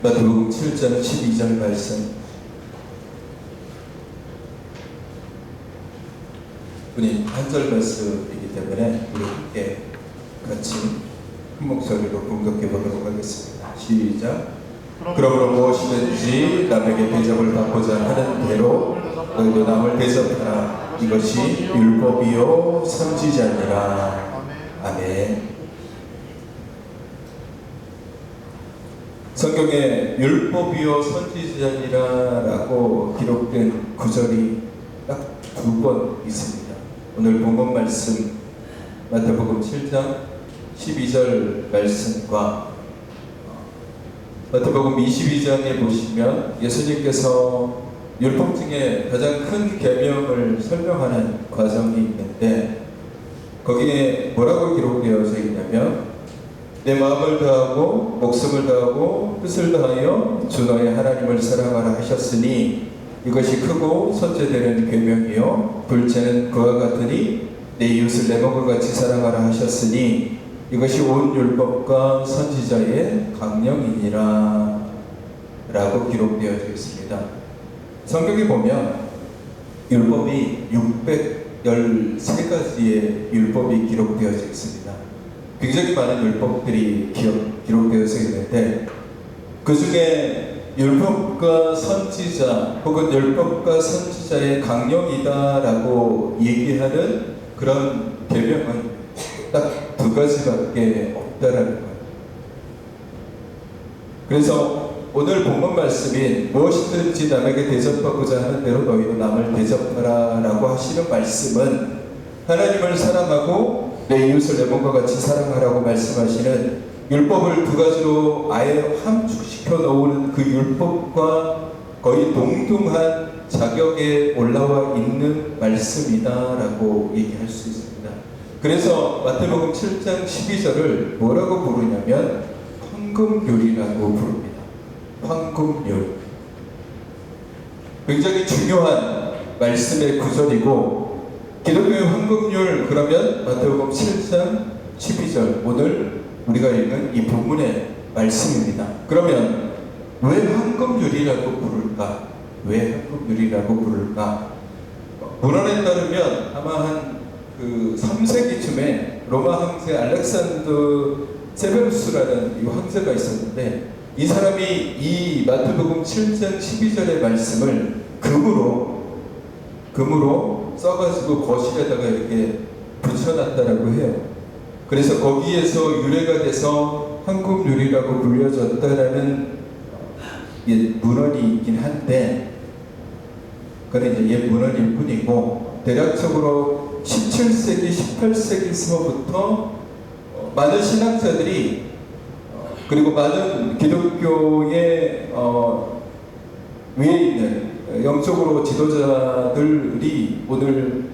마태복음 7장 12절 말씀. 우리 한절 말씀이기 때문에 우리 함께 같이 큰 목소리로 공격해 보도록 하겠습니다. 시작. 그러므로 무엇이든지 남에게 대접을 받고자 하는 대로 너희도 남을 대접하라. 이것이 율법이요 선지자니라. 아멘. 성경에 율법이요 선지자니라 라고 기록된 구절이 딱 두 번 있습니다. 오늘 본문 말씀 마태복음 7장 12절 말씀과 마태복음 22장에 보시면 예수님께서 율법 중에 가장 큰 계명을 설명하는 과정이 있는데 거기에 뭐라고 기록되어져 있냐면 내 마음을 다하고 목숨을 다하고 뜻을 다하여 주 너의 하나님을 사랑하라 하셨으니 이것이 크고 첫째되는 계명이요 둘째는 그와 같으니 내 이웃을 내 몸과 같이 사랑하라 하셨으니 이것이 온 율법과 선지자의 강령이니라 라고 기록되어져 있습니다. 성경에 보면 율법이 613가지의 율법이 기록되어져 있습니다. 굉장히 많은 율법들이 기록되어져 있는데 그 중에 율법과 선지자 혹은 율법과 선지자의 강령이다라고 얘기하는 그런 계명은 딱 두 가지밖에 없다라는 거예요. 그래서 오늘 본문 말씀인 무엇이든지 남에게 대접하고자 하는 대로 너희도 남을 대접하라 라고 하시는 말씀은 하나님을 사랑하고 내 이웃을 내 몸과 같이 사랑하라고 말씀하시는 율법을 두 가지로 아예 함축시켜 놓은 그 율법과 거의 동등한 자격에 올라와 있는 말씀이다라고 얘기할 수 있습니다. 그래서 마태복음 7장 12절을 뭐라고 부르냐면 황금률이라고 부릅니다. 황금률. 굉장히 중요한 말씀의 구절이고 기독교의 황금률 그러면 마태복음 7장 12절 오늘 우리가 읽은 이 본문의 말씀입니다. 그러면 왜 황금률이라고 부를까? 왜 황금률이라고 부를까? 문헌에 따르면 아마 한 3세기쯤에 로마 황제 알렉산더 세베루스라는 이 황제가 있었는데 이 사람이 이 마태복음 7장 12절의 말씀을 금으로 써가지고 거실에다가 이렇게 붙여놨다라고 해요. 그래서 거기에서 유래가 돼서 황금률이라고 불려졌다라는 문헌이 있긴 한데 그건 이제 옛 문헌일 뿐이고 대략적으로 17세기, 18세기서부터 많은 신학자들이 그리고 많은 기독교의 위에 있는 영적으로 지도자들이 오늘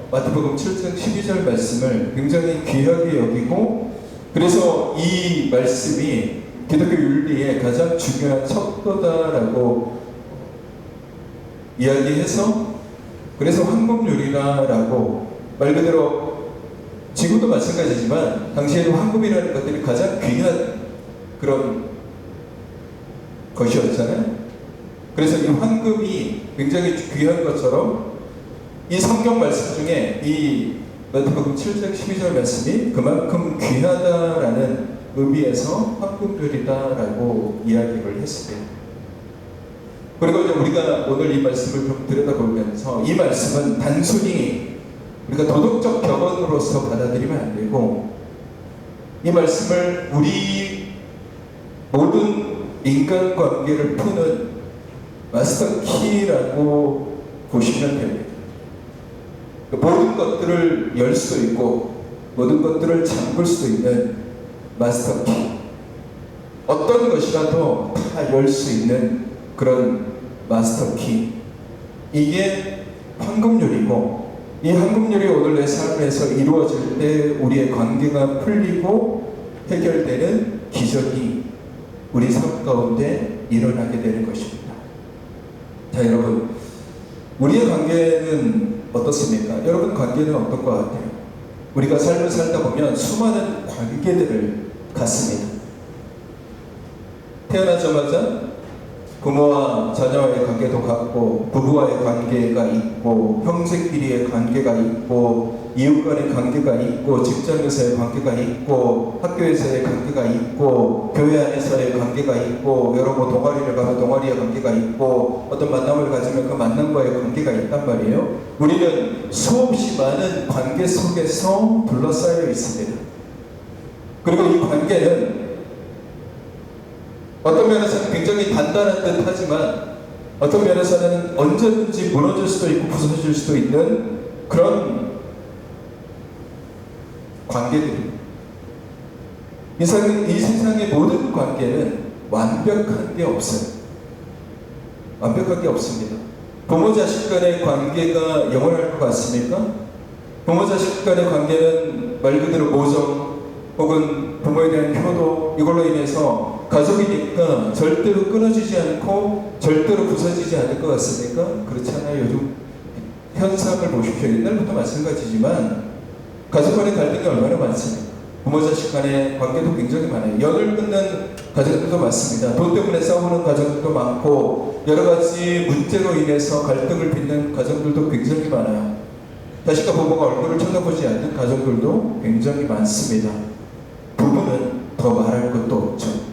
마태복음 7장 12절 말씀을 굉장히 귀하게 여기고 그래서 이 말씀이 기독교 윤리의 가장 중요한 척도다라고 이야기해서 그래서 황금률이라고 말 그대로 지금도 마찬가지지만 당시에도 황금이라는 것들이 가장 귀한 그런 것이었잖아요. 그래서 이 황금이 굉장히 귀한 것처럼 이 성경 말씀 중에 이 마태복음 7장 12절 말씀이 그만큼 귀하다라는 의미에서 황금률이다라고 이야기를 했습니다. 그리고 이제 우리가 오늘 이 말씀을 좀 들여다보면서 이 말씀은 단순히 우리가 도덕적 격언으로서 받아들이면 안 되고 이 말씀을 우리 모든 인간관계를 푸는 마스터 키라고 보시면 됩니다. 모든 것들을 열 수 있고 모든 것들을 잠글 수 있는 마스터 키. 어떤 것이라도 다 열 수 있는 그런 마스터 키. 이게 황금률이고 이 황금률이 오늘 내 삶에서 이루어질 때 우리의 관계가 풀리고 해결되는 기적이 우리 삶 가운데 일어나게 되는 것입니다. 자, 여러분, 우리의 관계는 어떻습니까? 여러분 관계는 어떤 것 같아요? 우리가 삶을 살다 보면 수많은 관계들을 갖습니다. 태어나자마자 부모와 자녀와의 관계도 같고, 부부와의 관계가 있고, 형제끼리의 관계가 있고, 이웃 간의 관계가 있고, 직장에서의 관계가 있고, 학교에서의 관계가 있고, 교회 안에서의 관계가 있고, 여러 동아리를 가면 동아리의 관계가 있고, 어떤 만남을 가지면 그 만남과의 관계가 있단 말이에요. 우리는 수없이 많은 관계 속에서 둘러싸여 있습니다. 그리고 이 관계는 어떤 면에서는 굉장히 단단한 듯 하지만 어떤 면에서는 언제든지 무너질 수도 있고 부서질 수도 있는 그런 관계들입니다. 이 세상의 모든 관계는 완벽한 게 없어요. 완벽한 게 없습니다. 부모 자식 간의 관계가 영원할 것 같습니까? 부모 자식 간의 관계는 말 그대로 모성 혹은 부모에 대한 효도, 이걸로 인해서 가족이니까 절대로 끊어지지 않고 절대로 부서지지 않을 것 같습니까? 그렇지 않아요. 요즘 현상을 보십시오. 옛날부터 마찬가지지만 가족 간의 갈등이 얼마나 많습니까? 부모 자식 간의 관계도 굉장히 많아요. 연을 끊는 가족들도 많습니다. 돈 때문에 싸우는 가족들도 많고, 여러 가지 문제로 인해서 갈등을 빚는 가족들도 굉장히 많아요. 자식과 부모가 얼굴을 쳐다보지 않는 가족들도 굉장히 많습니다. 부부는 더 말할 것도 없죠.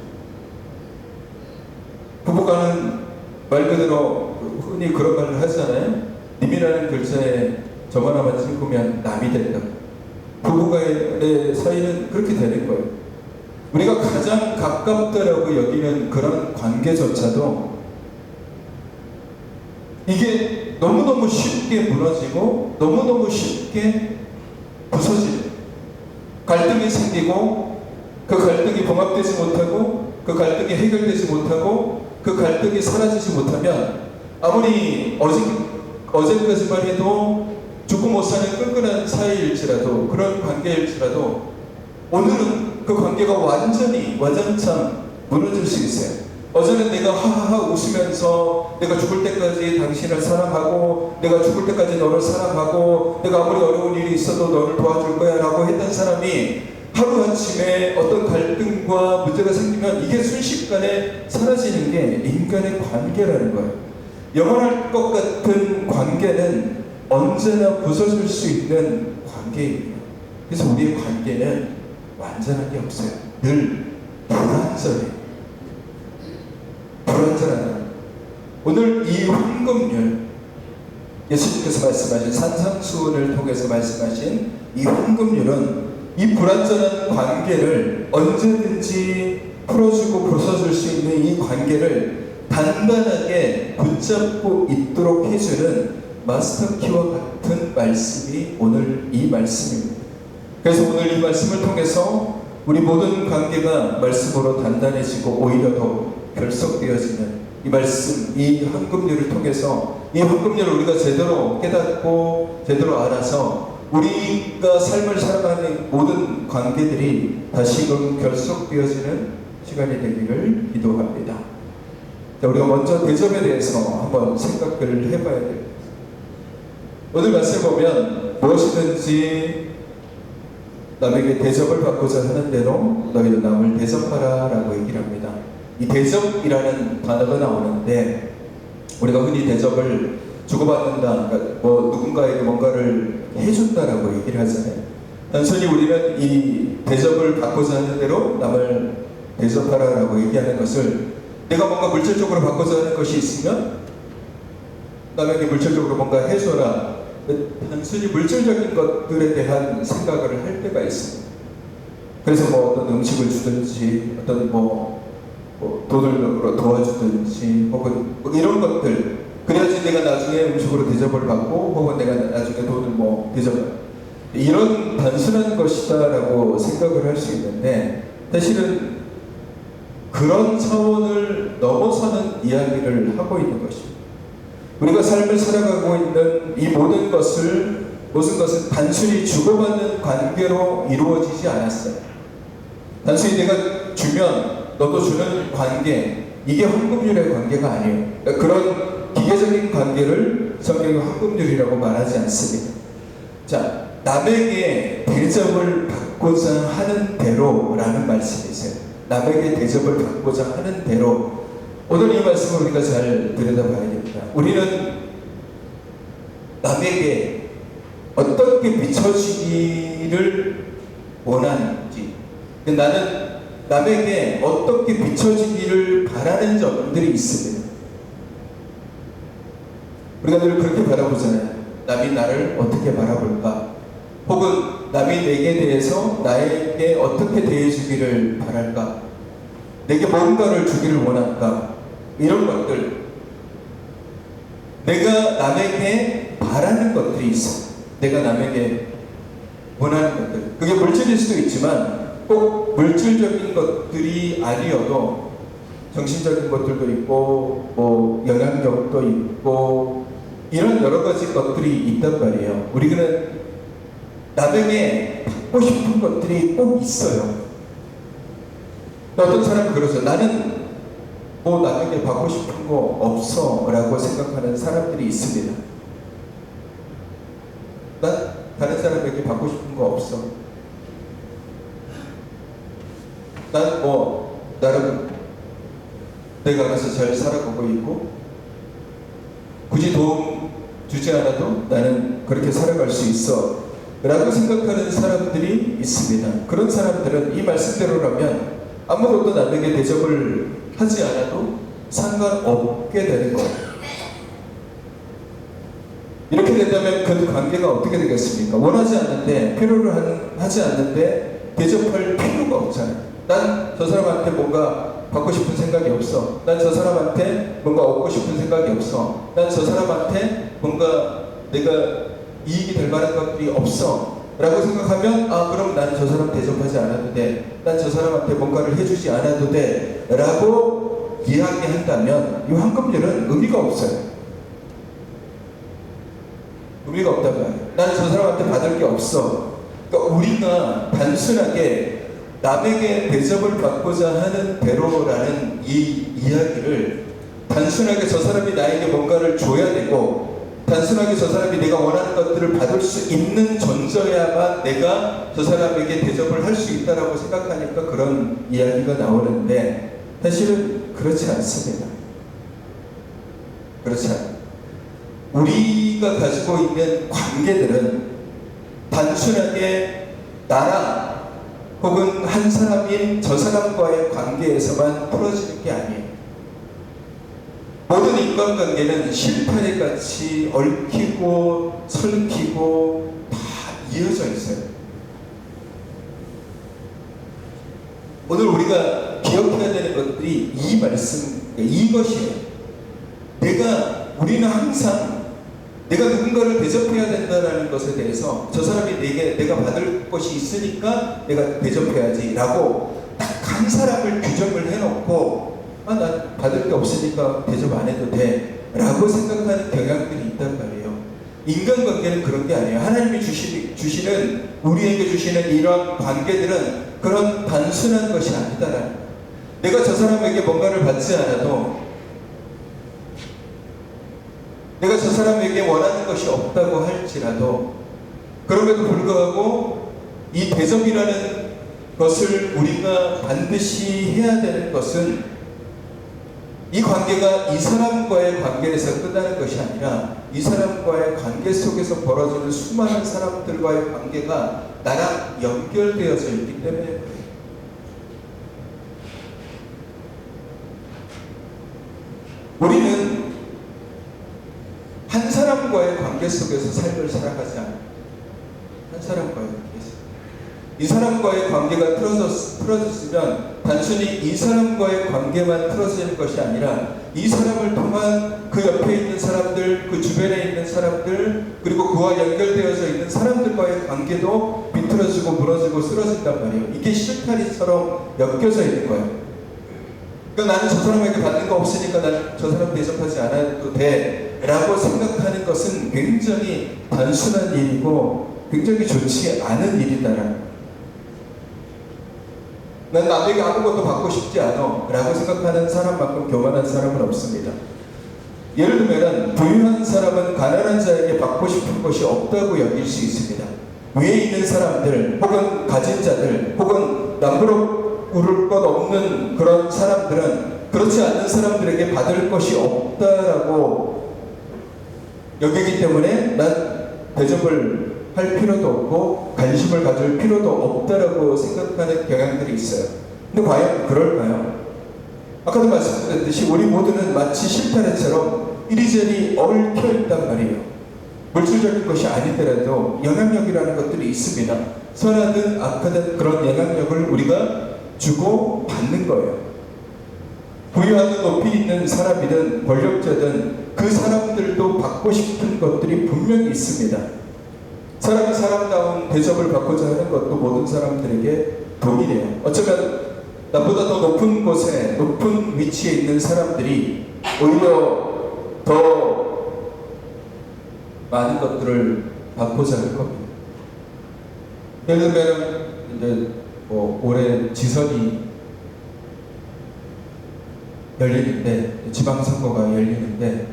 부부간은 말 그대로 흔히 그런 말을 하잖아요. 님이라는 글자에 점 하나만 찍으면 남이 된다. 부부간의 사이는 그렇게 되는 거예요. 우리가 가장 가깝다라고 여기는 그런 관계조차도 이게 너무너무 쉽게 무너지고 너무너무 쉽게 부서지는, 갈등이 생기고 그 갈등이 봉합되지 못하고 그 갈등이 해결되지 못하고 그 갈등이 사라지지 못하면 아무리 어제까지만 해도 죽고 못 사는 끈끈한 사이일지라도, 그런 관계일지라도 오늘은 그 관계가 완전히 와장창 무너질 수 있어요. 어제는 내가 하하하 웃으면서 내가 죽을 때까지 당신을 사랑하고 내가 죽을 때까지 너를 사랑하고 내가 아무리 어려운 일이 있어도 너를 도와줄 거야 라고 했던 사람이 하루아침에 어떤 갈등과 문제가 생기면 이게 순식간에 사라지는 게 인간의 관계라는 거예요. 영원할 것 같은 관계는 언제나 부서질 수 있는 관계입니다. 그래서 우리의 관계는 완전한 게 없어요. 늘 불완전해요. 불완전하다. 오늘 이 황금률, 예수님께서 말씀하신 산상수훈을 통해서 말씀하신 이 황금률은 이 불완전한 관계를 언제든지 풀어주고 부서줄 수 있는 이 관계를 단단하게 붙잡고 있도록 해주는 마스터키와 같은 말씀이 오늘 이 말씀입니다. 그래서 오늘 이 말씀을 통해서 우리 모든 관계가 말씀으로 단단해지고 오히려 더 결속되어지는 이 말씀, 이 황금률을 통해서 이 황금률을 우리가 제대로 깨닫고 제대로 알아서 우리가 삶을 살아가는 모든 관계들이 다시금 결속되어지는 시간이 되기를 기도합니다. 자, 우리가 먼저 대접에 대해서 한번 생각을 해봐야 됩니다. 오늘 말씀을 보면 무엇이든지 남에게 대접을 받고자 하는 대로 너희도 남을 대접하라 라고 얘기를 합니다. 이 대접이라는 단어가 나오는데 우리가 흔히 대접을 주고받는다, 그러니까 누군가에게 뭔가를 해준다라고 얘기를 하잖아요. 단순히 우리는 이 대접을 받고자 하는 대로 남을 대접하라라고 얘기하는 것을, 내가 뭔가 물질적으로 받고자 하는 것이 있으면 남에게 물질적으로 뭔가 해줘라, 단순히 물질적인 것들에 대한 생각을 할 때가 있습니다. 그래서 어떤 음식을 주든지 어떤 돈을 도와주든지 혹은 이런 것들, 그래야지 내가 나중에 음식으로 대접을 받고 혹은 내가 나중에 돈을 대접을, 이런 단순한 것이다라고 생각을 할 수 있는데 사실은 그런 차원을 넘어서는 이야기를 하고 있는 것입니다. 우리가 삶을 살아가고 있는 이 모든 것은 단순히 주고받는 관계로 이루어지지 않았어요. 단순히 내가 주면 너도 주는 관계, 이게 황금률의 관계가 아니에요. 그러니까 그런 기계적인 관계를 성경이 황금률이라고 말하지 않습니다. 자, 남에게 대접을 받고자 하는 대로라는 말씀이 있어요. 남에게 대접을 받고자 하는 대로 오늘 이 말씀을 우리가 잘 들여다봐야 됩니다. 우리는 남에게 어떻게 비춰지기를 원하는지, 나는 남에게 어떻게 비춰지기를 바라는 점들이 있습니다. 우리가 늘 그렇게 바라보잖아요. 남이 나를 어떻게 바라볼까? 혹은 남이 내게 대해서 나에게 어떻게 대해주기를 바랄까? 내게 뭔가를 주기를 원할까? 이런 것들. 내가 남에게 바라는 것들이 있어. 내가 남에게 원하는 것들. 그게 물질일 수도 있지만 꼭 물질적인 것들이 아니어도 정신적인 것들도 있고 뭐 영향력도 있고 이런 여러 가지 것들이 있단 말이에요. 우리는 남에게 받고 싶은 것들이 꼭 있어요. 어떤 사람은 그러죠. 나는 뭐 남에게 받고 싶은 거 없어 라고 생각하는 사람들이 있습니다. 난 다른 사람에게 받고 싶은 거 없어. 난 뭐 나름 내가 알아서 잘 살아가고 있고 굳이 도움 주지 않아도 나는 그렇게 살아갈 수 있어 라고 생각하는 사람들이 있습니다. 그런 사람들은 이 말씀대로라면 아무것도 남에게 대접을 하지 않아도 상관없게 되는 거예요. 이렇게 된다면 그 관계가 어떻게 되겠습니까? 원하지 않는데, 필요를 하지 않는데 대접할 필요가 없잖아요. 난 저 사람한테 뭔가 받고 싶은 생각이 없어. 난 저 사람한테 뭔가 얻고 싶은 생각이 없어. 난 저 사람한테 뭔가 내가 이익이 될 만한 것들이 없어 라고 생각하면 그럼 난 저 사람 대접하지 않아도 돼. 난 저 사람한테 뭔가를 해주지 않아도 돼 라고 이야기한다면 이 황금률은 의미가 없어요. 의미가 없단 말이에요. 난 저 사람한테 받을 게 없어. 그러니까 우리가 단순하게 남에게 대접을 받고자 하는 대로라는 이 이야기를 단순하게 저 사람이 나에게 뭔가를 줘야 되고 단순하게 저 사람이 내가 원하는 것들을 받을 수 있는 존재여야만 내가 저 사람에게 대접을 할 수 있다라고 생각하니까 그런 이야기가 나오는데 사실은 그렇지 않습니다. 그렇지 않아요. 우리가 가지고 있는 관계들은 단순하게 나랑 혹은 한 사람인 저 사람과의 관계에서만 풀어지는 게 아니에요. 모든 인간관계는 실타래같이 얽히고 설키고 다 이어져 있어요. 오늘 우리가 기억해야 되는 것들이 이 말씀, 이것이에요. 우리는 항상 내가 누군가를 대접해야 된다는 것에 대해서 저 사람이 내가 받을 것이 있으니까 내가 대접해야지 라고 딱 한 사람을 규정을 해놓고 난 받을 게 없으니까 대접 안 해도 돼 라고 생각하는 경향들이 있단 말이에요. 인간관계는 그런 게 아니에요. 하나님이 주시는 우리에게 주시는 이런 관계들은 그런 단순한 것이 아니다라는 거예요. 내가 저 사람에게 뭔가를 받지 않아도 내가 저 사람에게 원하는 것이 없다고 할지라도 그럼에도 불구하고 이 대접이라는 것을 우리가 반드시 해야 되는 것은 이 관계가 이 사람과의 관계에서 끝나는 것이 아니라 이 사람과의 관계 속에서 벌어지는 수많은 사람들과의 관계가 나랑 연결되어져 있기 때문에 우리는 한 사람과의 관계 속에서 삶을 살아가지 않아요. 한 사람과의 관계에서. 이 사람과의 관계가 틀어졌으면 단순히 이 사람과의 관계만 틀어지는 것이 아니라 이 사람을 통한 그 옆에 있는 사람들, 그 주변에 있는 사람들, 그리고 그와 연결되어져 있는 사람들과의 관계도 비틀어지고 무너지고 쓰러진단 말이에요. 이게 실타리처럼 엮여져 있는 거예요. 그러니까 나는 저 사람에게 받는 거 없으니까 나는 저 사람 대접하지 않아도 돼 라고 생각하는 것은 굉장히 단순한 일이고 굉장히 좋지 않은 일이다라는 거예요. 난 남에게 아무것도 받고 싶지 않아 라고 생각하는 사람만큼 교만한 사람은 없습니다. 예를 들면 부유한 사람은 가난한 자에게 받고 싶은 것이 없다고 여길 수 있습니다. 위에 있는 사람들 혹은 가진 자들 혹은 남부럽 물을 것 없는 그런 사람들은 그렇지 않는 사람들에게 받을 것이 없다라고 여기기 때문에 난 대접을 할 필요도 없고 관심을 가질 필요도 없다라고 생각하는 경향들이 있어요. 근데 과연 그럴까요? 아까도 말씀드렸듯이 우리 모두는 마치 실타래처럼 이리저리 얽혀 있단 말이에요. 물질적인 것이 아니더라도 영향력이라는 것들이 있습니다. 선하든 악하든 그런 영향력을 우리가 주고 받는 거예요. 부유하든 높이 있는 사람이든 권력자든 그 사람들도 받고 싶은 것들이 분명히 있습니다. 사람이 사람다운 대접을 받고자 하는 것도 모든 사람들에게 동일해요. 어쩌면 나보다 더 높은 곳에 높은 위치에 있는 사람들이 오히려 더 많은 것들을 받고자 할 겁니다. 예를 들면 이제 올해 지선이 열리는데, 지방선거가 열리는데,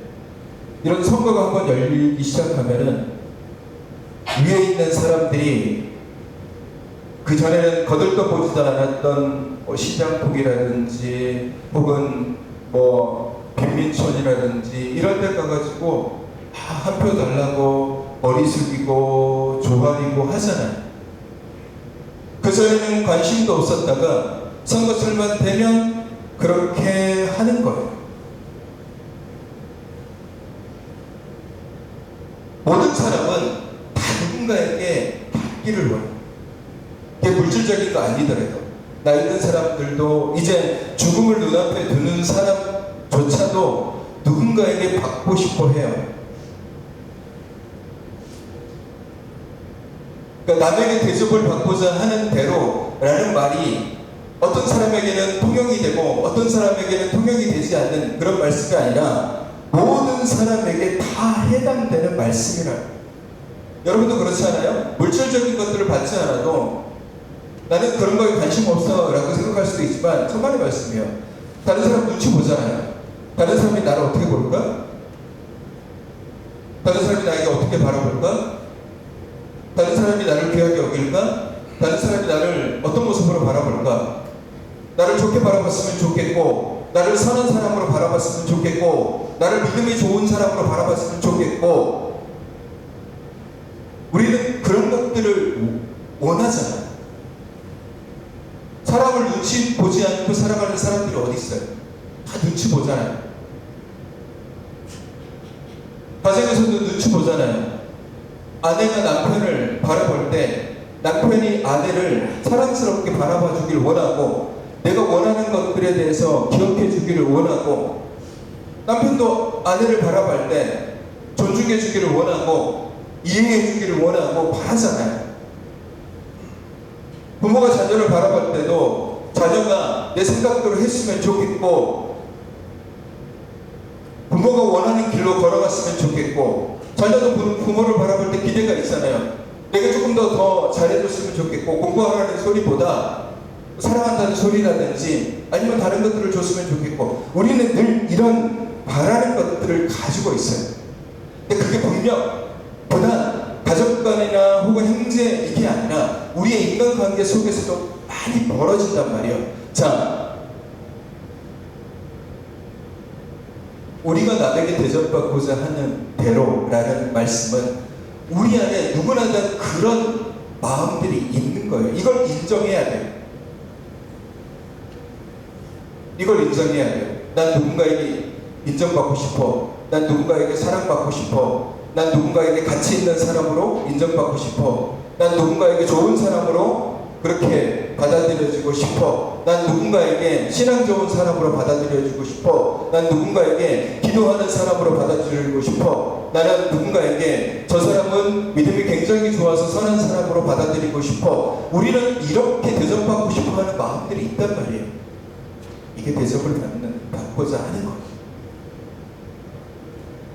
이런 선거가 한번 열리기 시작하면은 위에 있는 사람들이 그 전에는 거들떠보지도 않았던 시장폭이라든지 혹은 빈민촌이라든지 이런 데 가가지고 한 표 달라고 머리 숙이고 조아리고 하잖아요. 그 전에는 관심도 없었다가 선거철만 되면 그렇게 하는 거예요. 모든 사람은 다 누군가에게 받기를 원해요. 그게 물질적인 거 아니더라도 나 있는 사람들도 이제 죽음을 눈앞에 두는 사람조차도 누군가에게 받고 싶어 해요. 그러니까 남에게 대접을 받고자 하는 대로라는 말이 어떤 사람에게는 통용이 되고 어떤 사람에게는 통용이 되지 않는 그런 말씀이 아니라 모든 사람에게 다 해당되는 말씀이라. 여러분도 그렇지 않아요? 물질적인 것들을 받지 않아도 나는 그런 거에 관심 없어 라고 생각할 수도 있지만 천만의 말씀이에요. 다른 사람 눈치 보잖아요. 다른 사람이 나를 어떻게 볼까? 다른 사람이 나에게 어떻게 바라볼까? 다른 사람이 나를 귀하게 여길까? 다른 사람이 나를 어떤 모습으로 바라볼까? 나를 좋게 바라봤으면 좋겠고, 나를 선한 사람으로 바라봤으면 좋겠고, 나를 믿음이 좋은 사람으로 바라봤으면 좋겠고, 우리는 그런 것들을 원하잖아요. 사람을 눈치 보지 않고 살아가는 사람들이 어디 있어요? 다 눈치 보잖아요. 가정에서도 눈치 보잖아요. 아내가 남편을 바라볼 때 남편이 아내를 사랑스럽게 바라봐 주길 원하고 내가 원하는 것들에 대해서 기억해 주기를 원하고 남편도 아내를 바라볼 때 존중해 주기를 원하고 이해해 주기를 원하고 바라잖아요. 부모가 자녀를 바라볼 때도 자녀가 내 생각대로 했으면 좋겠고 부모가 원하는 길로 걸어갔으면 좋겠고 자녀도 부모를 바라볼 때 기대가 있잖아요. 내가 조금 더 잘해줬으면 좋겠고 공부하라는 소리보다 사랑한다는 소리라든지 아니면 다른 것들을 줬으면 좋겠고 우리는 늘 이런 바라는 것들을 가지고 있어요. 근데 그게 분명 보다 가족 간이나 혹은 형제 이게 아니라 우리의 인간관계 속에서도 많이 벌어진단 말이에요. 자, 우리가 남에게 대접받고자 하는 대로라는 말씀은 우리 안에 누구나 다 그런 마음들이 있는 거예요. 이걸 인정해야 돼요. 이걸 인정해야 돼요. 난 누군가에게 인정받고 싶어. 난 누군가에게 사랑받고 싶어. 난 누군가에게 가치 있는 사람으로 인정받고 싶어. 난 누군가에게 좋은 사람으로 그렇게 받아들여지고 싶어. 난 누군가에게 신앙 좋은 사람으로 받아들여지고 싶어. 난 누군가에게 기도하는 사람으로 받아들이고 싶어. 나는 누군가에게 저 사람은 믿음이 굉장히 좋아서 선한 사람으로 받아들이고 싶어. 우리는 이렇게 대접받고 싶어하는 마음들이 있단 말이에요. 이게 대접을 받고자 하는 거예요.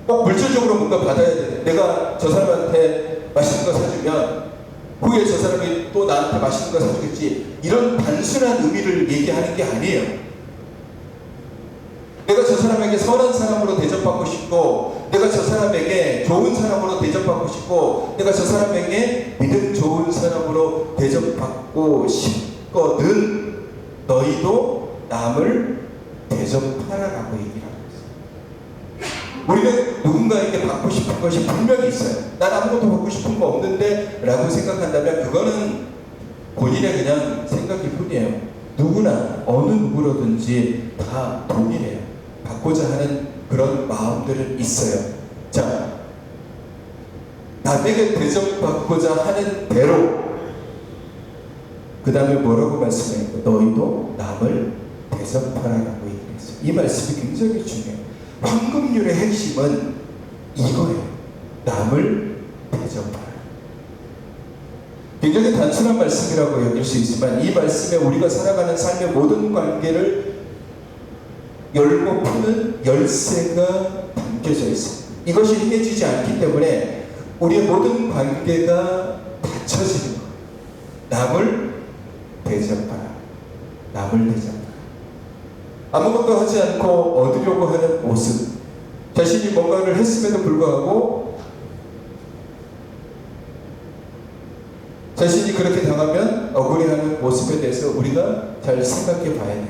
꼭 물질적으로 뭔가 받아야 돼. 내가 저 사람한테 맛있는 거 사주면 후에 저 사람이 또 나한테 맛있는 거 사주겠지. 이런 단순한 의미를 얘기하는 게 아니에요. 내가 저 사람에게 선한 사람으로 대접받고 싶고 내가 저 사람에게 좋은 사람으로 대접받고 싶고 내가 저 사람에게 믿음 좋은 사람으로 대접받고 싶거든. 너희도 남을 대접하라라고 얘기를 하고 있어요. 우리는 누군가에게 받고 싶은 것이 분명히 있어요. 난 아무것도 받고 싶은 거 없는데 라고 생각한다면 그거는 본인의 그냥 생각일 뿐이에요. 누구나 어느 누구로든지 다 동일해요. 받고자 하는 그런 마음들은 있어요. 자, 남에게 대접받고자 하는 대로 그 다음에 뭐라고 말씀해요? 너희도 남을 대접하라라고 얘기했어요. 이 말씀이 굉장히 중요해요. 황금률의 핵심은 이거예요. 남을 대접하라. 굉장히 단순한 말씀이라고 여길 수 있지만 이 말씀에 우리가 살아가는 삶의 모든 관계를 열고 푸는 열쇠가 담겨져 있어요. 이것이 해지지 않기 때문에 우리의 모든 관계가 닫혀지는 거예요. 남을 대접하라. 남을 대접하라. 아무것도 하지 않고 얻으려고 하는 모습. 자신이 뭔가를 했음에도 불구하고 자신이 그렇게 당하면 억울해하는 모습에 대해서 우리가 잘 생각해 봐야 돼요.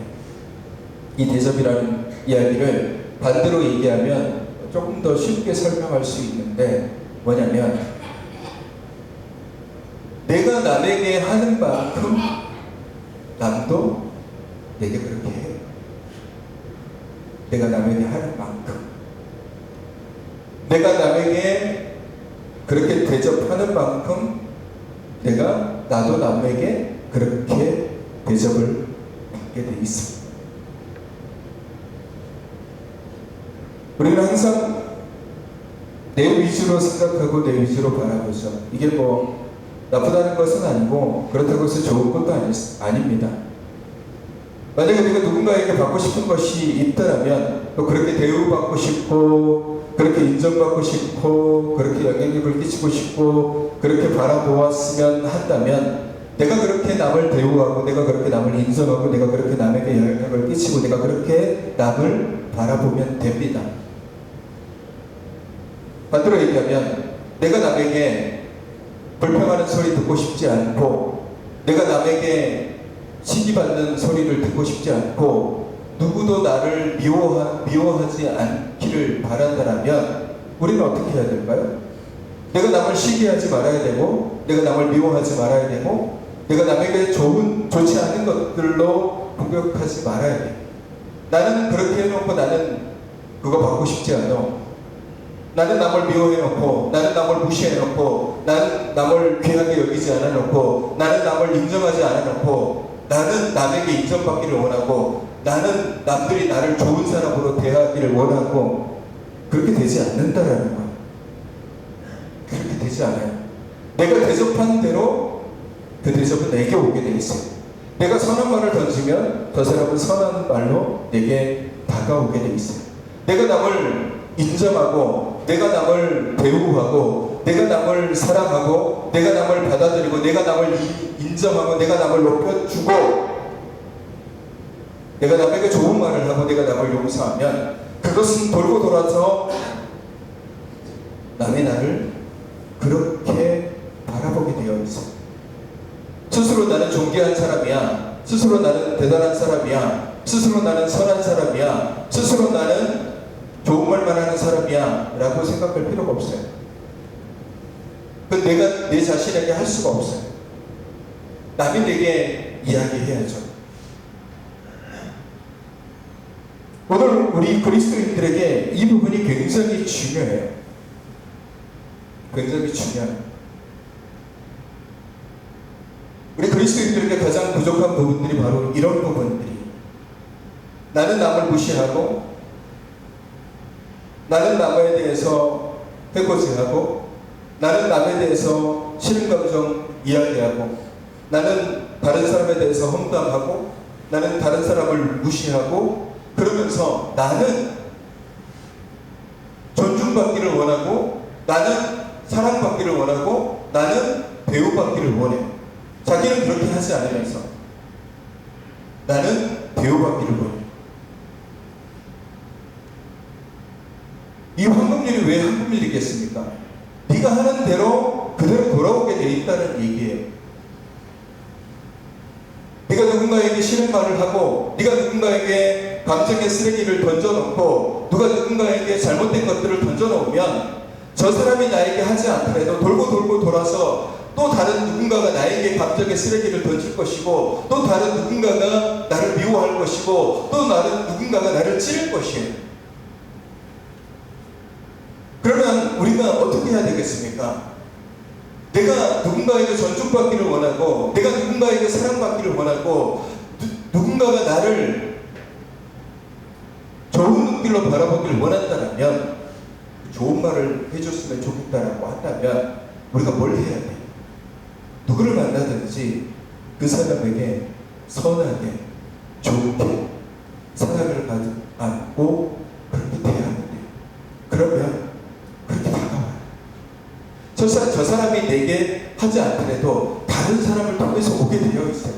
이 대접이라는 이야기를 반대로 얘기하면 조금 더 쉽게 설명할 수 있는데 뭐냐면 내가 남에게 하는 만큼 남도 내게 그렇게 해요. 내가 남에게 하는 만큼 내가 남에게 그렇게 대접하는 만큼 나도 남에게 그렇게 대접을 받게 돼 있습니다. 우리는 항상 내 위주로 생각하고 내 위주로 바라보죠. 이게 뭐 나쁘다는 것은 아니고 그렇다고 해서 좋은 것도 아닙니다. 만약에 내가 누군가에게 받고 싶은 것이 있다면 또 그렇게 대우받고 싶고 그렇게 인정받고 싶고 그렇게 영향력을 끼치고 싶고 그렇게 바라보았으면 한다면 내가 그렇게 남을 대우하고 내가 그렇게 남을 인정하고 내가 그렇게 남에게 영향력을 끼치고 내가 그렇게 남을 바라보면 됩니다. 반대로 얘기하면 내가 남에게 불평하는 소리 듣고 싶지 않고 내가 남에게 시기받는 소리를 듣고 싶지 않고 누구도 나를 미워하지 않기를 바란다면 우리는 어떻게 해야 될까요? 내가 남을 시기하지 말아야 되고 내가 남을 미워하지 말아야 되고 내가 남에게 좋지 않은 것들로 공격하지 말아야 돼. 나는 그렇게 해놓고 나는 그거 받고 싶지 않아. 나는 남을 미워해놓고 나는 남을 무시해놓고 나는 남을 귀하게 여기지 않아놓고 나는 남을 인정하지 않아놓고 나는 남에게 인정받기를 원하고 나는 남들이 나를 좋은 사람으로 대하기를 원하고 그렇게 되지 않는다라는 거예요. 그렇게 되지 않아요. 내가 대접한 대로 그 대접은 내게 오게 돼 있어요. 내가 선한 말을 던지면 저 사람은 선한 말로 내게 다가오게 돼 있어요. 내가 남을 인정하고 내가 남을 대우하고 내가 남을 사랑하고 내가 남을 받아들이고 내가 남을 인정하고 내가 남을 높여주고 내가 남에게 좋은 말을 하고 내가 남을 용서하면 그것은 돌고 돌아서 남이 나를 그렇게 바라보게 되어 있어요. 스스로 나는 존귀한 사람이야. 스스로 나는 대단한 사람이야. 스스로 나는 선한 사람이야. 스스로 나는 좋은 말만 하는 사람이야 라고 생각할 필요가 없어요. 그건 내가 내 자신에게 할 수가 없어요. 남이 내게 이야기해야죠. 오늘 우리 그리스도인들에게 이 부분이 굉장히 중요해요. 굉장히 중요해요. 우리 그리스도인들에게 가장 부족한 부분들이 바로 이런 부분들이 나는 남을 무시하고 나는 남에 대해서 해코지하고 나는 남에 대해서 싫은 감정 이야기하고 나는 다른 사람에 대해서 험담하고 나는 다른 사람을 무시하고 그러면서 나는 존중받기를 원하고 나는 사랑받기를 원하고 나는 대우받기를 원해. 자기는 그렇게 하지 않으면서 나는 대우받기를 원해. 이 황금률이 왜 황금률이겠습니까? 네가 하는 대로 그대로 돌아오게 돼 있다는 얘기예요. 네가 누군가에게 싫은 말을 하고, 네가 누군가에게 감정의 쓰레기를 던져놓고, 누가 누군가에게 잘못된 것들을 던져놓으면 저 사람이 나에게 하지 않더라도 돌고 돌고 돌아서 또 다른 누군가가 나에게 감정의 쓰레기를 던질 것이고, 또 다른 누군가가 나를 미워할 것이고, 또 다른 누군가가 나를 찌를 것이에요. 그러면 우리가 어떻게 해야 되겠습니까? 내가 누군가에게 존중받기를 원하고, 내가 누군가에게 사랑받기를 원하고, 누군가가 나를 좋은 눈길로 바라보기를 원한다면, 좋은 말을 해줬으면 좋겠다라고 한다면 우리가 뭘 해야 돼? 누구를 만나든지 그 사람에게 선하게, 좋게 사랑을 안고 그렇게 대하면 돼. 그러면 그렇게 다가와요. 저 사람이 내게 하지 않더라도 다른 사람을 통해서 오게 되어 있어요.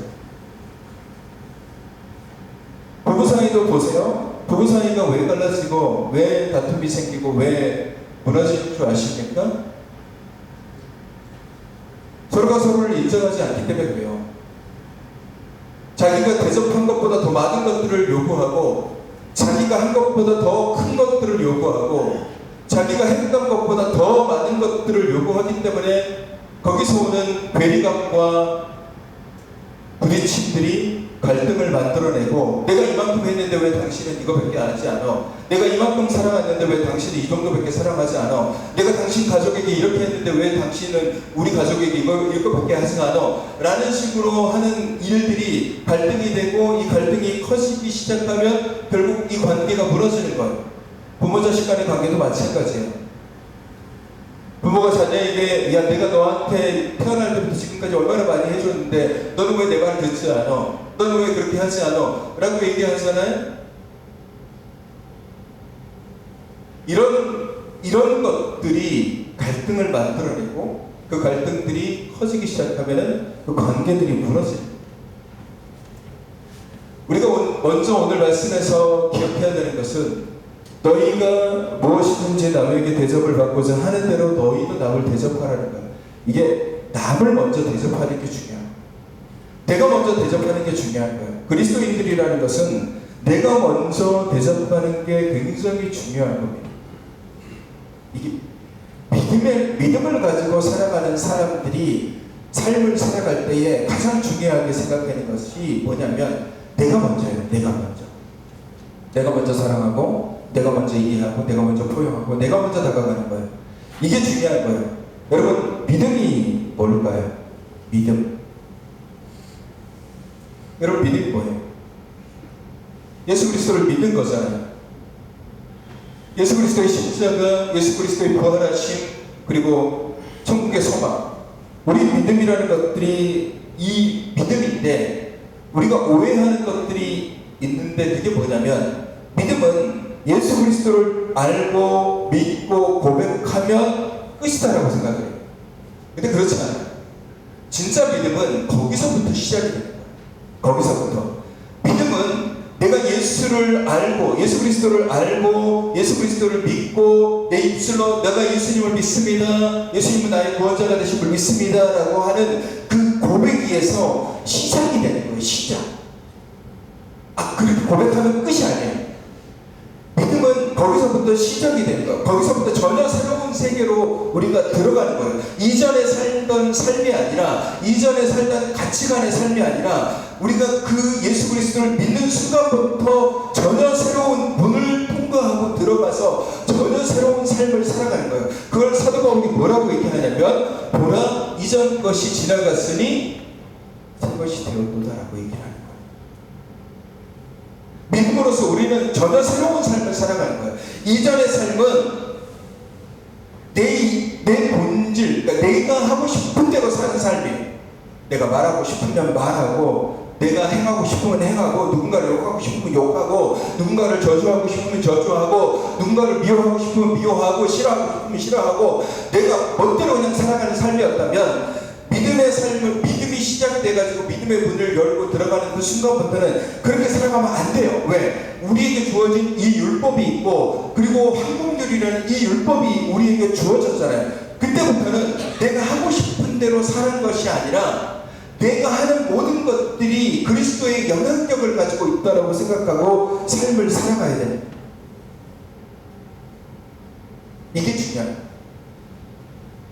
부부 사이도 보세요. 부부 사이가 왜 갈라지고 왜 다툼이 생기고 왜 무너지는 줄 아십니까? 서로가 서로를 인정하지 않기 때문에 그래요. 자기가 대접한 것보다 더 많은 것들을 요구하고, 자기가 한 것보다 더 큰 것들을 요구하고, 자기가 했던 것보다 더 많은 것들을 요구하기 때문에 거기서 오는 괴리감과 부딪힘들이 갈등을 만들어내고, 내가 이만큼 했는데 왜 당신은 이거밖에 하지 않아? 내가 이만큼 사랑했는데 왜 당신은 이 정도밖에 사랑하지 않아? 내가 당신 가족에게 이렇게 했는데 왜 당신은 우리 가족에게 이거밖에 하지 않아? 라는 식으로 하는 일들이 갈등이 되고, 이 갈등이 커지기 시작하면 결국 이 관계가 무너지는 거예요. 부모 자식 간의 관계도 마찬가지예요. 부모가 자녀에게, 야, 내가 너한테 태어날 때부터 지금까지 얼마나 많이 해줬는데 너는 왜 내 말을 듣지 않아? 너는 왜 그렇게 하지 않아? 라고 얘기하잖아요. 이런 것들이 갈등을 만들어내고, 그 갈등들이 커지기 시작하면 그 관계들이 무너집니다. 우리가 먼저 오늘 말씀에서 기억해야 되는 것은, 너희가 무엇이든지 남에게 대접을 받고자 하는 대로 너희도 남을 대접하라는 거야. 이게 남을 먼저 대접하는 게 중요해요. 내가 먼저 대접하는 게 중요한 거예요. 그리스도인들이라는 것은 내가 먼저 대접하는 게 굉장히 중요한 겁니다. 이게 믿음을 가지고 살아가는 사람들이 삶을 살아갈 때에 가장 중요하게 생각하는 것이 뭐냐면, 내가 먼저예요. 내가 먼저 사랑하고, 내가 먼저 이해하고, 내가 먼저 포용하고, 내가 먼저 다가가는 거예요. 이게 중요한 거예요. 여러분, 믿음이 뭘까요? 믿음. 여러분, 믿음이 뭐예요? 예수 그리스도를 믿는 거잖아요. 예수 그리스도의 십자가, 예수 그리스도의 부활하심, 그리고 천국의 소망. 우리 믿음이라는 것들이 이 믿음인데, 우리가 오해하는 것들이 있는데, 그게 뭐냐면, 믿음은 예수 그리스도를 알고 믿고 고백하면 끝이다라고 생각해요. 근데 그렇지 않아요. 진짜 믿음은 거기서부터 시작이 됩니다. 거기서부터. 믿음은 내가 예수를 알고, 예수 그리스도를 알고, 예수 그리스도를 믿고, 내 입술로 내가 예수님을 믿습니다, 예수님은 나의 구원자가 되신 걸 믿습니다 라고 하는 그 고백에서 시작이 되는 거예요. 시작. 그렇게 고백하면 끝이 아니에요. 믿음은 거기서부터 시작이 되는 거예요. 거기서부터 전혀 새로운 세계로 우리가 들어가는 거예요. 이전에 살던 삶이 아니라, 이전에 살던 가치관의 삶이 아니라, 우리가 그 예수 그리스도를 믿는 순간부터 전혀 새로운 문을 통과하고 들어가서 전혀 새로운 삶을 살아가는 거예요. 그걸 사도 바울이 뭐라고 얘기하냐면, 보라, 이전 것이 지나갔으니 새 것이 되었도다라고 얘기를 하는 거예요. 믿음으로써 우리는 전혀 새로운 삶을 살아가는 거예요. 이전의 삶은 내 본질, 그러니까 내가 하고 싶은 대로 사는 삶이에요. 내가 말하고 싶으면 말하고, 내가 행하고 싶으면 행하고, 누군가를 욕하고 싶으면 욕하고, 누군가를 저주하고 싶으면 저주하고, 누군가를 미워하고 싶으면 미워하고, 싫어하고 싶으면 싫어하고, 내가 멋대로 그냥 살아가는 삶이었다면, 믿음의 삶을, 믿음이 시작돼가지고 믿음의 문을 열고 들어가는 그 순간부터는 그렇게 살아가면 안 돼요. 왜? 우리에게 주어진 이 율법이 있고, 그리고 황금률이라는 이 율법이 우리에게 주어졌잖아요. 그때부터는 내가 하고 싶은 대로 사는 것이 아니라, 내가 하는 모든 것들이 그리스도의 영향력을 가지고 있다고 생각하고 삶을 살아가야 돼. 이게 중요해요.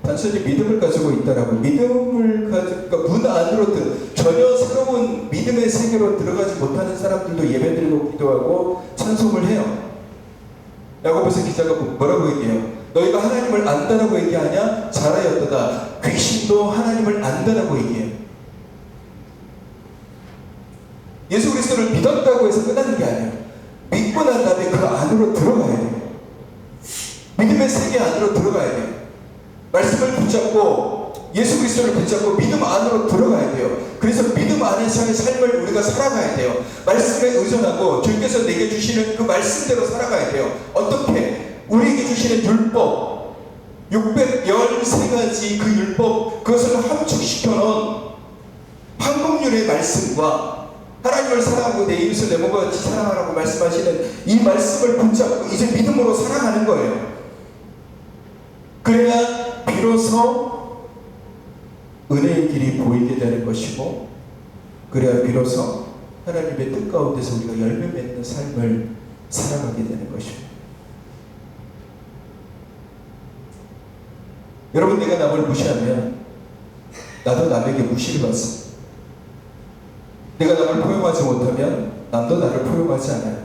단순히 믿음을 가지고 있다라고 믿음을 가지고 그러니까 문 안으로 전혀 새로운 믿음의 세계로 들어가지 못하는 사람들도 예배드리고 기도하고 찬송을 해요. 야고보서 기자가 뭐라고 얘기해요? 너희가 하나님을 안다라고 얘기하냐? 잘하였도다. 귀신도 하나님을 안다라고 얘기해요. 예수 그리스도를 믿었다고 해서 끝나는 게 아니에요. 믿고 난 다음에 그 안으로 들어가야 돼요. 믿음의 세계 안으로 들어가야 돼요. 말씀을 붙잡고 예수 그리스도를 붙잡고 믿음 안으로 들어가야 돼요. 그래서 믿음 안에서의 삶을 우리가 살아가야 돼요. 말씀에 의존하고 주께서 내게 주시는 그 말씀대로 살아가야 돼요. 어떻게? 우리에게 주시는 율법 613가지 그 율법 그것을 함축시켜 놓은 황금률의 말씀과 하나님을 사랑하고 내 이웃을 내 몸과 같이 사랑하라고 말씀하시는 이 말씀을 붙잡고 이제 믿음으로 살아가는 거예요. 그래야 비로소 은혜의 길이 보이게 되는 것이고 그래야 비로소 하나님의 뜻 가운데서 우리가 열매 맺는 삶을 살아가게 되는 것입니다. 여러분, 내가 남을 무시하면 나도 남에게 무시를 받습니다. 내가 남을 포용하지 못하면 남도 나를 포용하지 않아요.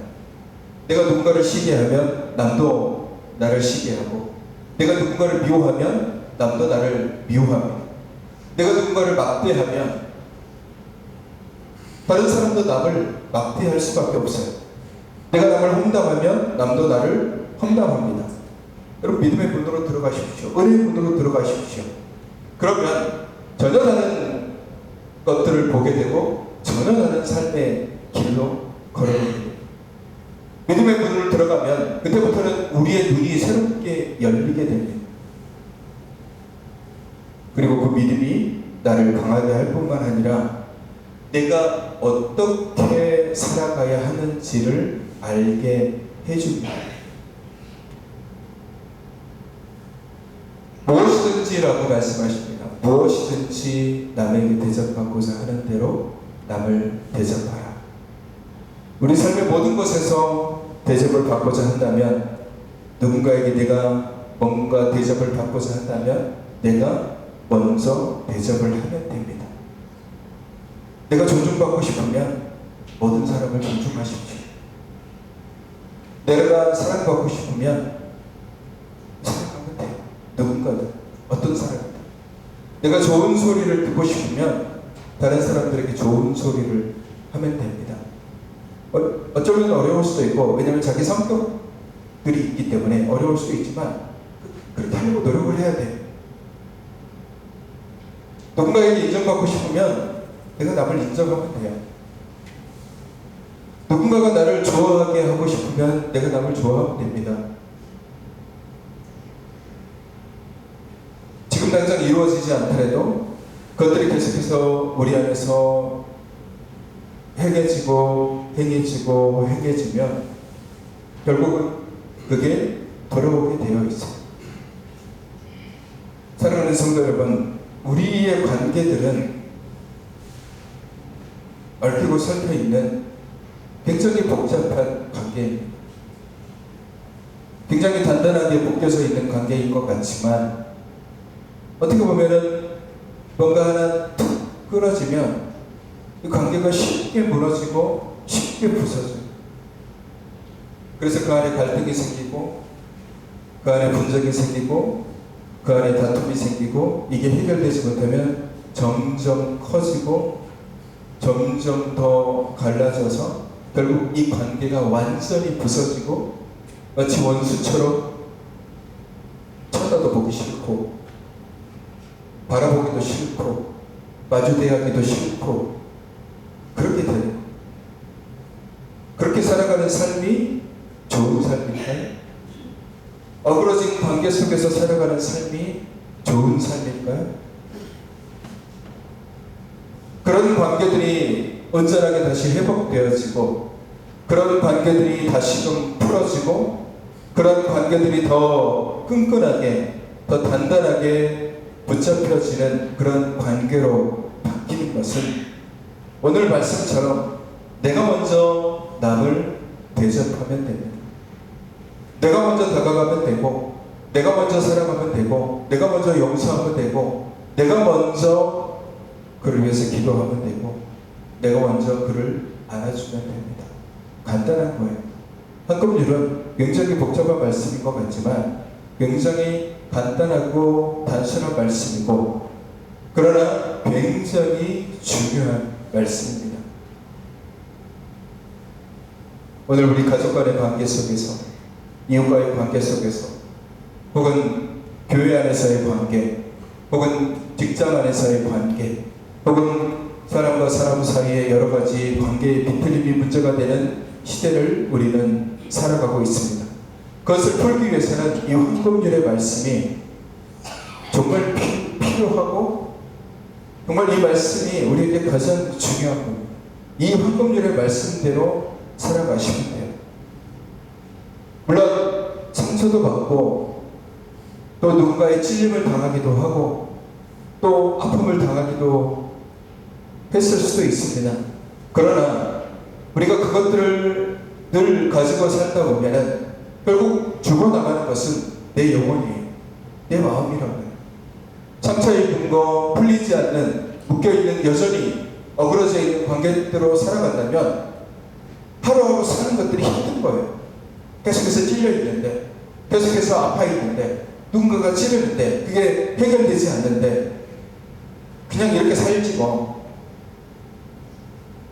내가 누군가를 시기하면 남도 나를 시기하고 내가 누군가를 미워하면 남도 나를 미워합니다. 내가 누군가를 막대하면 다른 사람도 남을 막대할 수밖에 없어요. 내가 남을 험담하면 남도 나를 험담합니다. 여러분, 믿음의 문으로 들어가십시오. 은혜의 문으로 들어가십시오. 그러면 전혀 다른 것들을 보게 되고 전혀 다른 삶의 길로 걸어가게 됩니다. 믿음의 문으로 들어가면 그때부터는 우리의 눈이 새롭게 열리게 됩니다. 그리고 그 믿음이 나를 강하게 할 뿐만 아니라 내가 어떻게 살아가야 하는지를 알게 해줍니다. 무엇이든지라고 말씀하십니다. 무엇이든지 남에게 대접받고자 하는 대로 남을 대접하라. 우리 삶의 모든 것에서 대접을 받고자 한다면 누군가에게 내가 뭔가 대접을 받고자 한다면 내가 먼저 대접을 하면 됩니다. 내가 존중받고 싶으면 모든 사람을 존중하십시오. 내가 사랑받고 싶으면 사랑하면 돼요. 누군가든 어떤 사람이든. 내가 좋은 소리를 듣고 싶으면 다른 사람들에게 좋은 소리를 하면 됩니다. 어쩌면 어려울 수도 있고 왜냐하면 자기 성격들이 있기 때문에 어려울 수도 있지만 그렇게 하려고 노력을 해야 돼요. 누군가에게 인정받고 싶으면 내가 남을 인정하면 돼요. 누군가가 나를 좋아하게 하고 싶으면 내가 남을 좋아하면 됩니다. 지금 당장 이루어지지 않더라도 그것들이 계속해서 우리 안에서 행해지고 행해지면 결국은 그게 돌아오게 되어 있어요. 사랑하는 성도 여러분, 우리의 관계들은 얽히고 설켜 있는 굉장히 복잡한 관계입니다. 굉장히 단단하게 묶여져 있는 관계인 것 같지만 어떻게 보면은 뭔가 하나 툭 끊어지면 이 관계가 쉽게 무너지고 쉽게 부서져요. 그래서 그 안에 갈등이 생기고 그 안에 분쟁이 생기고 그 안에 다툼이 생기고 이게 해결되지 못하면 점점 커지고 점점 더 갈라져서 결국 이 관계가 완전히 부서지고 마치 원수처럼 쳐다도 보기 싫고 바라보기도 싫고 마주대하기도 싫고 그렇게 돼요. 그렇게 살아가는 삶이 좋은 삶일까요? 어그러진 관계 속에서 살아가는 삶이 좋은 삶일까요? 그런 관계들이 온전하게 다시 회복되어지고 그런 관계들이 다시금 풀어지고 그런 관계들이 더 끈끈하게 더 단단하게 붙잡혀지는 그런 관계로 바뀌는 말씀인 것은 오늘 말씀처럼 내가 먼저 남을 대접하면 됩니다. 내가 먼저 다가가면 되고, 내가 먼저 사랑하면 되고, 내가 먼저 용서하면 되고, 내가 먼저 그를 위해서 기도하면 되고, 내가 먼저 그를 안아주면 됩니다. 간단한 거예요. 헌금률은 굉장히 복잡한 말씀인 것 같지만 굉장히 간단하고 단순한 말씀이고, 그러나 굉장히 중요한 말씀입니다. 오늘 우리 가족 간의 관계 속에서, 이웃과의 관계 속에서, 혹은 교회 안에서의 관계, 혹은 직장 안에서의 관계, 혹은 사람과 사람 사이의 여러 가지 관계의 비틀림이 문제가 되는 시대를 우리는 살아가고 있습니다. 그것을 풀기 위해서는 이 헌금률의 말씀이 정말 필요하고, 정말 이 말씀이 우리에게 가장 중요한 겁니다. 이 헌금률의 말씀대로 살아가시면 돼요. 물론 상처도 받고, 또 누군가의 찔림을 당하기도 하고, 또 아픔을 당하기도 했을 수도 있습니다. 그러나 우리가 그것들을 늘 가지고 살다 보면은 결국 죽어나가는 것은 내 영혼이에요. 내 마음이라고요. 상처 입은 거, 풀리지 않는, 묶여있는, 여전히 어그러져 있는 관계대로 살아간다면 하루하루 사는 것들이 힘든 거예요. 계속해서 찔려있는데, 계속해서 아파있는데, 누군가가 찌르는데 그게 해결되지 않는데 그냥 이렇게 살지 뭐.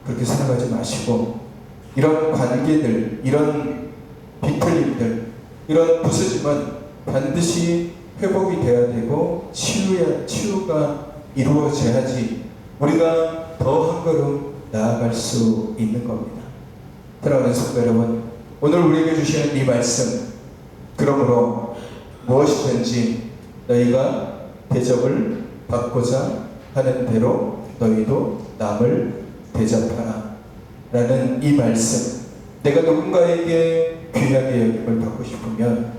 그렇게 살아가지 마시고, 이런 관계들, 이런 비틀림들, 이런 부서짐은 반드시 회복이 돼야 되고 치유가 이루어져야지 우리가 더 한 걸음 나아갈 수 있는 겁니다. 사랑하는 성도 여러분, 오늘 우리에게 주시는 이 말씀, 그러므로 무엇이든지 너희가 대접을 받고자 하는 대로 너희도 남을 대접하라 라는 이 말씀, 내가 누군가에게 귀하게 여김을 받고 싶으면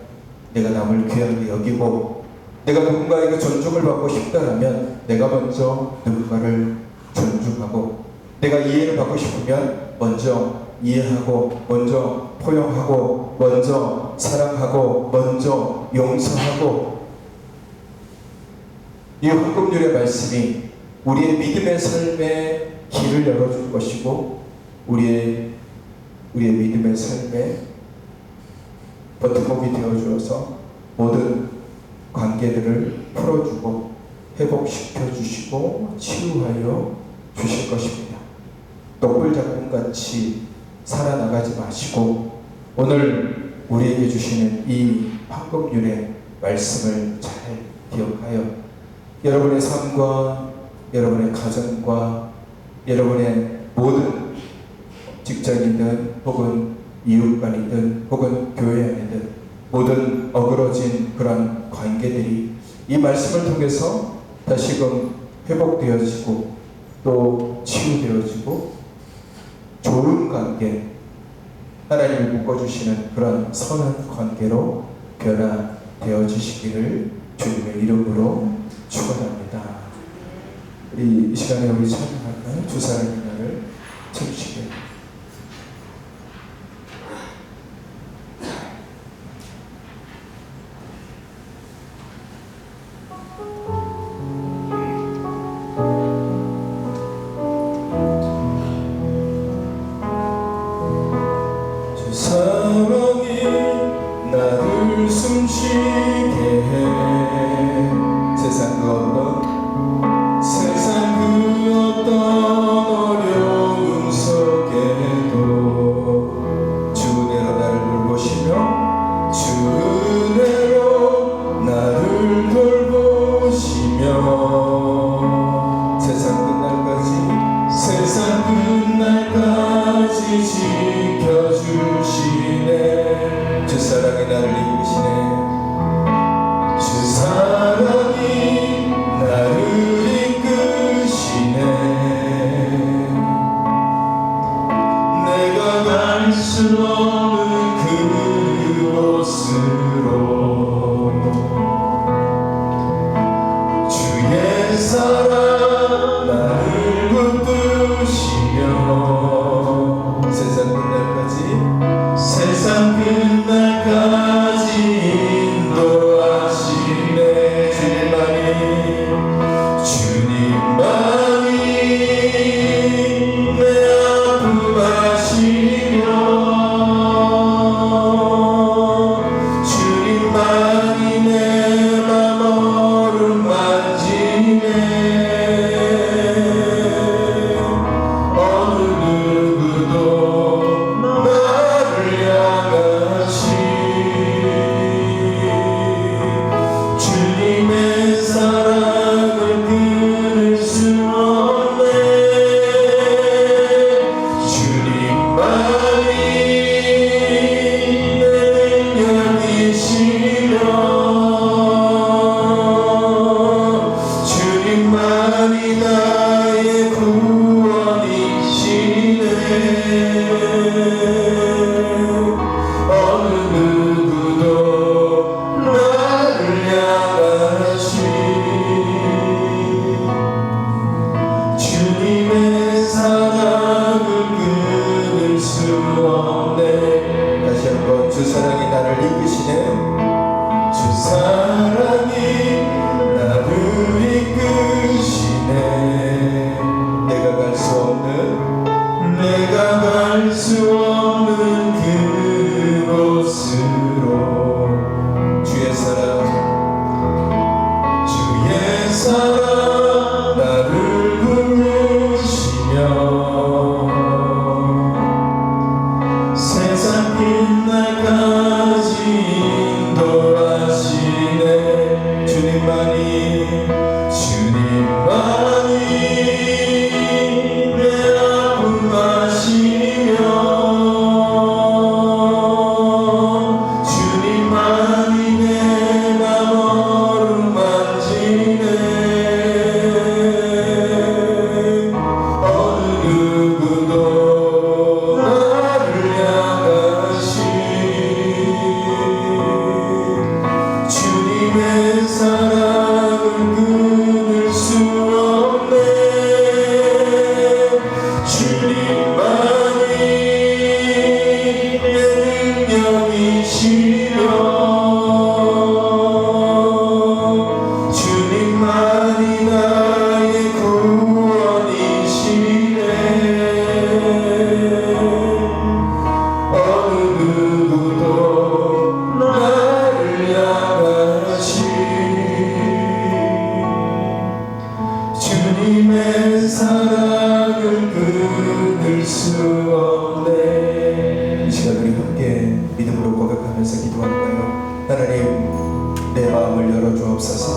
내가 남을 귀하게 여기고, 내가 누군가에게 존중을 받고 싶다면 내가 먼저 누군가를 존중하고, 내가 이해를 받고 싶으면 먼저 이해하고, 먼저 포용하고, 먼저 사랑하고, 먼저 용서하고. 이 헌금률의 말씀이 우리의 믿음의 삶에 길을 열어줄 것이고, 우리의 믿음의 삶에 버팀목이 되어주어서 모든 관계들을 풀어주고 회복시켜 주시고 치유하여 주실 것입니다. 독불작품같이 살아나가지 마시고 오늘 우리에게 주시는 이 헌금률의 말씀을 잘 기억하여 여러분의 삶과 여러분의 가정과 여러분의 모든 직장이든 혹은 이웃간이든 혹은 교회 안이든 모든 어그러진 그런 관계들이 이 말씀을 통해서 다시금 회복되어지고 또 치유되어지고 좋은 관계, 하나님이 묶어주시는 그런 선한 관계로 변화되어지시기를 주님의 이름으로 축원합니다. 이 시간에 우리 찬양할까요? 주사랑의 날을 쳐주시게. 사랑이 나를 숨쉬게 해. 세상 그 어떤 어려움 속에도 주 은혜로 나를 돌보시며 주 은혜로 나를 돌보시며 세상 끝날까지 지켜주시네. 주 사랑이 나를 이끄시네. 주 사랑이 나를 이끄시네. 내가 갈 수 없는 그곳으로 주의 사랑 나를 끝날까지 세상 끝날까지 인도하시네. 주님만이 내 아픔 아시며 주님만이 내 맘 어루만지네. 어느 누구도 나를 향하시 주님의 사랑을 끊을 수 없네. 주님만이 내 능력이시며 주님만이 나의 구원이시네. 어느 누구도 나를 향하시 주님의 사랑을 끊을 수 없네. 다시 한번 주 사랑이 나를 이끄시네. 주 사랑이 나를 이끄시네. 내가 갈 수 없는 내가 갈 수 없는 그곳으로 주의 사랑 주의 사랑 나를 부르시며 세상 끝날까지 인도하시네. 주님만이 내 아픔 아시며 주님만이 내 맘 어루만지네. 어느 누구도 나를 향하시 주님의 사랑을 끊을 수 없네. 주님만이 내 능력이시며 주님만이 나의 구원이시네. 어느 누구도 나를 향하시 주님의 사랑을 끊을 수 없네. 이 시간 우리 함께 믿음으로 고백하면서 기도할까요? 하나님, 내 마음을 열어주옵소서.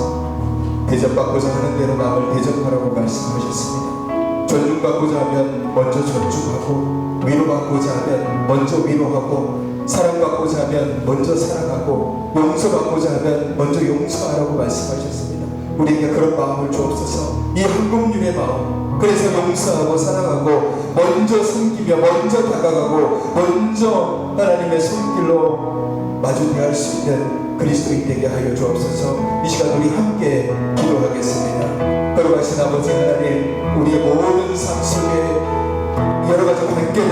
대접받고자 하는 대로 남을 대접하라고 말씀하셨습니다. 존중받고자 하면 먼저 존중하고, 위로받고자 하면 먼저 위로하고, 사랑받고자 하면 먼저 사랑하고, 용서받고자 하면 먼저 용서하라고 말씀하셨습니다. 우리에게 그런 마음을 주옵소서. 이 한국률의 마음, 그래서 용서하고 사랑하고 먼저 섬기며 먼저 다가가고 먼저 하나님의 손길로 마주 대할 수 있는 그리스도인 되게 하여 주옵소서. 이 시간 우리 함께 기도하겠습니다. 거룩하신 아버지 하나님, 우리의 모든 삶 속에 여러 가지 관계들,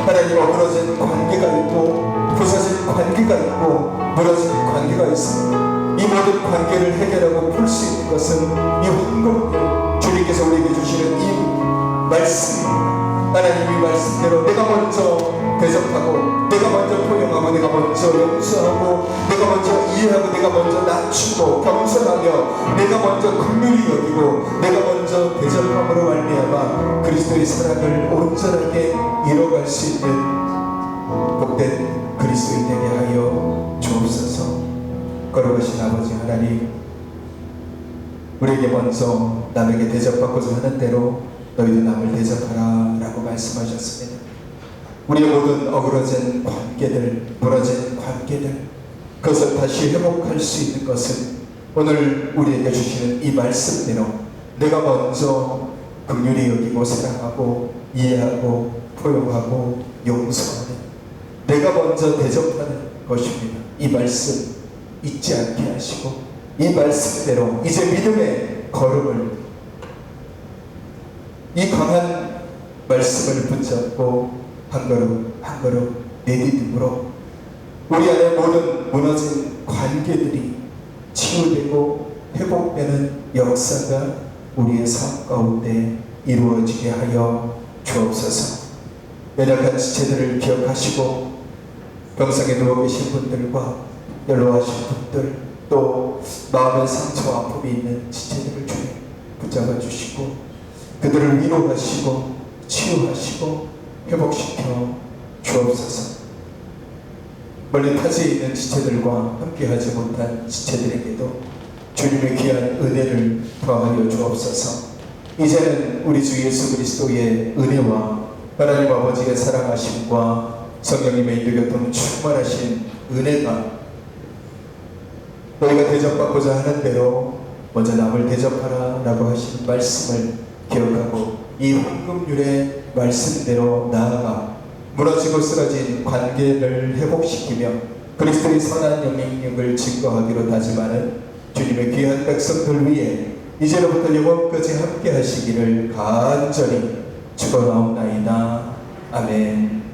하나님 어그러진 관계가 있고 부서진 관계가 있고 무너진 관계가 있습니다. 이 모든 관계를 해결하고 풀 수 있는 것은 이 황금 주님께서 우리에게 주시는 이 말씀입니다. 하나님, 이 말씀대로 내가 먼저 대접하고, 내가 먼저 포용하고, 내가 먼저 용서하고, 내가 먼저 이해하고, 내가 먼저 낮추고 겸손하며, 내가 먼저 긍휼히 여기고, 내가 먼저 대접함으로 말미암아 그리스도의 사랑을 온전하게 이뤄갈 수 있는 복된 그리스도인 되게 하여 주옵소서. 거룩하신 아버지 하나님, 우리에게 먼저 남에게 대접받고자 하는 대로 너희도 남을 대접하라 라고 말씀하셨습니다. 우리의 모든 어그러진 관계들, 무너진 관계들, 그것을 다시 회복할 수 있는 것은 오늘 우리에게 주시는 이 말씀대로 내가 먼저 긍휼히 여기고 사랑하고 이해하고 포용하고 용서하는, 내가 먼저 대접하는 것입니다. 이 말씀 잊지 않게 하시고 이 말씀대로 이제 믿음의 걸음을, 이 강한 말씀을 붙잡고 한 걸음 한 걸음 내디딤으로 우리 안에 모든 무너진 관계들이 치유되고 회복되는 역사가 우리의 삶 가운데 이루어지게 하여 주옵소서. 연약한 지체들을 기억하시고 병상에 누워 계신 분들과 연로하신 분들, 또 마음의 상처와 아픔이 있는 지체들을 주님 붙잡아 주시고 그들을 위로하시고 치유하시고 회복시켜 주옵소서. 멀리 타지에 있는 지체들과 함께하지 못한 지체들에게도 주님의 귀한 은혜를 더하여 주옵소서. 이제는 우리 주 예수 그리스도의 은혜와 하나님 아버지의 사랑하심과 성령님의 인도교통 충만하신 은혜가 너희가 대접받고자 하는 대로 먼저 남을 대접하라 라고 하신 말씀을 기억하고 이 황금률의 말씀대로 나아가 무너지고 쓰러진 관계를 회복시키며 그리스도의 선한 영향력을 증거하기로 다짐하는 주님의 귀한 백성들 위해 이제로부터 영원까지 함께 하시기를 간절히 축원하옵나이다. 아멘.